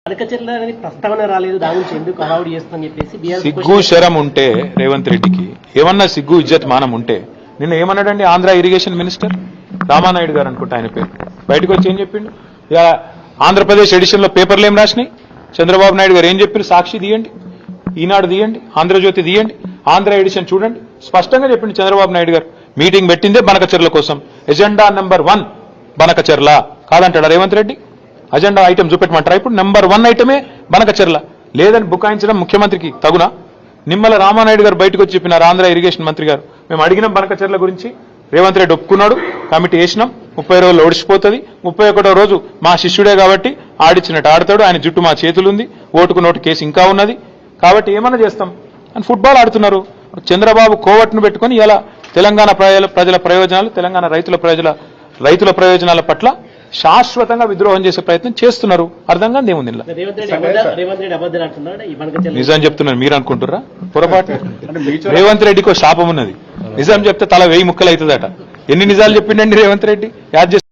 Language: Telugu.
ప్రస్తావన రాలేదు, దాని నుంచి ఎందుకు అలౌడ్ చేస్తామని చెప్పేసి సిగ్గు శరం ఉంటే రేవంత్ రెడ్డికి ఏమన్నా సిగ్గు ఇజ్జత్ మానం ఉంటే నిన్న ఏమన్నాడండి ఆంధ్ర ఇరిగేషన్ మినిస్టర్ రామానాయుడు గారు అనుకుంటా ఆయన పేరు, బయటకు వచ్చి ఏం చెప్పిండు? ఆంధ్రప్రదేశ్ ఎడిషన్ లో పేపర్లు ఏం రాసినాయి? చంద్రబాబు నాయుడు గారు ఏం చెప్పారు? సాక్షి తీయండి, ఈనాడు తీయండి, ఆంధ్రజ్యోతి తీయండి, ఆంధ్ర ఎడిషన్ చూడండి, స్పష్టంగా చెప్పిండు చంద్రబాబు నాయుడు గారు. మీటింగ్ పెట్టిందే బనకచెర్ల కోసం, ఎజెండా నెంబర్ 1 బనకచెర్ల కాదంటాడా రేవంత్ రెడ్డి? అజెండా ఐటమ్ చూపెట్టమంటారా? ఇప్పుడు నెంబర్ 1 ఐటమే బనకచెర్ల. లేదని బుకాయించడం ముఖ్యమంత్రికి తగునా? నిమ్మల రామానాయుడు గారు బయటకు వచ్చి చెప్పినారు, ఆంధ్ర ఇరిగేషన్ మంత్రి గారు, మేము అడిగినాం బనకచెర్ల గురించి, రేవంత్ రెడ్డి ఒప్పుకున్నాడు, కమిటీ వేసినాం, 30 రోజులు ఒడిచిపోతుంది, 31వ రోజు మా శిష్యుడే కాబట్టి ఆడిచ్చినట్టు ఆడతాడు, ఆయన జుట్టు మా చేతులుంది, ఓటుకు నోటు కేసు ఇంకా ఉన్నది, కాబట్టి ఏమన్నా చేస్తాం అని ఫుట్బాల్ ఆడుతున్నారు. చంద్రబాబు కోవట్ను పెట్టుకుని ఇలా తెలంగాణ ప్రజల ప్రయోజనాలు, తెలంగాణ రైతుల ప్రయోజనాల పట్ల శాశ్వతంగా విద్రోహం చేసే ప్రయత్నం చేస్తున్నారు. అర్థం కాదు ఏముంది ఇలా. నిజం చెప్తున్నారు మీరు అనుకుంటున్నారా? పొరపాటు. రేవంత్ రెడ్డికి శాపం ఉన్నది, నిజం చెప్తే తల 1000 ముక్కలు అవుతుందట. ఎన్ని నిజాలు చెప్పిండండి రేవంత్ రెడ్డి? యాద్